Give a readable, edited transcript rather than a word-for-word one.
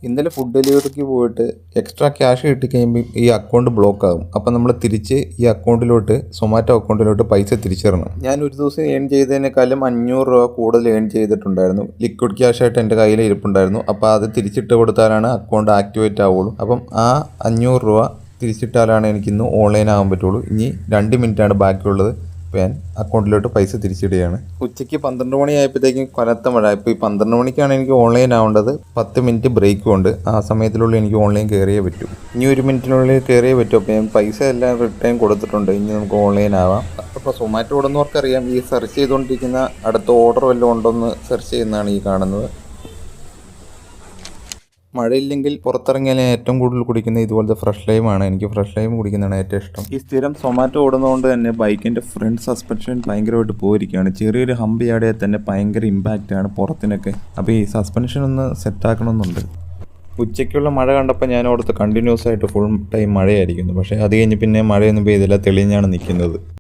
ഇന്നലെ ഫുഡ് ഡെലിവറിക്ക് പോയിട്ട് എക്സ്ട്രാ ക്യാഷ് കിട്ടിക്കഴിയുമ്പോൾ ഈ അക്കൗണ്ട് ബ്ലോക്ക് ആകും. അപ്പം നമ്മൾ തിരിച്ച് ഈ അക്കൗണ്ടിലോട്ട് സൊമാറ്റോ അക്കൗണ്ടിലോട്ട് പൈസ തിരിച്ചു തരണം. ഞാൻ ഒരു ദിവസം ഏൺ ചെയ്തതിനേക്കാളും 500 രൂപ കൂടുതൽ ഏൺ ചെയ്തിട്ടുണ്ടായിരുന്നു. ലിക്വിഡ് ക്യാഷ് ആയിട്ട് എൻ്റെ കയ്യിൽ ഇരിപ്പുണ്ടായിരുന്നു. അപ്പോൾ അത് തിരിച്ചിട്ട് കൊടുത്താലാണ് അക്കൗണ്ട് ആക്ടിവേറ്റ് ആവുള്ളൂ. അപ്പം ആ 500 രൂപ തിരിച്ചിട്ടാലാണ് എനിക്കിന്ന് ഓൺലൈൻ ആകാൻ പറ്റുള്ളൂ. ഇനി 2 മിനിറ്റാണ് ബാക്കിയുള്ളത്. അപ്പോൾ ഞാൻ അക്കൗണ്ടിലോട്ട് പൈസ തിരിച്ചിടുകയാണ്. ഉച്ചയ്ക്ക് 12 മണിയായപ്പോഴത്തേക്കും കനത്ത മഴ. ഇപ്പോൾ ഈ 12 മണിക്കാണ് എനിക്ക് ഓൺലൈൻ ആവേണ്ടത്. 10 മിനിറ്റ് ബ്രേക്കും ഉണ്ട്. ആ സമയത്തിനുള്ളിൽ എനിക്ക് ഓൺലൈൻ കയറിയേ പറ്റൂ. ഇനി 1 മിനിറ്റിനുള്ളിൽ കയറിയേ പറ്റൂ. അപ്പോൾ ഞാൻ പൈസ എല്ലാം റിട്ടേൺ കൊടുത്തിട്ടുണ്ട്. ഇനി നമുക്ക് ഓൺലൈൻ ആവാം. അപ്പോൾ സൊമാറ്റോ ഓടുന്നവർക്കറിയാം, ഈ സെർച്ച് ചെയ്തുകൊണ്ടിരിക്കുന്ന അടുത്ത ഓർഡർ വല്ലതും ഉണ്ടോയെന്ന് സെർച്ച് ചെയ്യുന്നതാണ് ഈ കാണുന്നത്. മഴയില്ലെങ്കിൽ പുറത്തിറങ്ങിയാൽ ഞാൻ ഏറ്റവും കൂടുതൽ കുടിക്കുന്നത് ഇതുപോലത്തെ ഫ്രഷ് ലൈമാണ്. എനിക്ക് ഫ്രഷ് ലൈം കുടിക്കുന്നതാണ് ഏറ്റവും ഇഷ്ടം. ഈ സ്ഥിരം സൊമാറ്റോ ഓടുന്നതുകൊണ്ട് തന്നെ ബൈക്കിൻ്റെ ഫ്രണ്ട് സസ്പെൻഷൻ ഭയങ്കരമായിട്ട് പോയിരിക്കുകയാണ്. ചെറിയൊരു ഹമ്പ് ചാടിയാൽ തന്നെ ഭയങ്കര ഇമ്പാക്റ്റാണ് പുറത്തിനൊക്കെ. അപ്പോൾ ഈ സസ്പെൻഷൻ ഒന്ന് സെറ്റാക്കണമെന്നുണ്ട്. ഉച്ചയ്ക്കുള്ള മഴ കണ്ടപ്പോൾ ഞാൻ ഓർത്ത് കണ്ടിന്യൂസ് ആയിട്ട് ഫുൾ ടൈം മഴയായിരിക്കുന്നു. പക്ഷേ അത് കഴിഞ്ഞ് പിന്നെ മഴയൊന്നും പെയ്തില്ല, തെളിഞ്ഞാണ് നിൽക്കുന്നത്.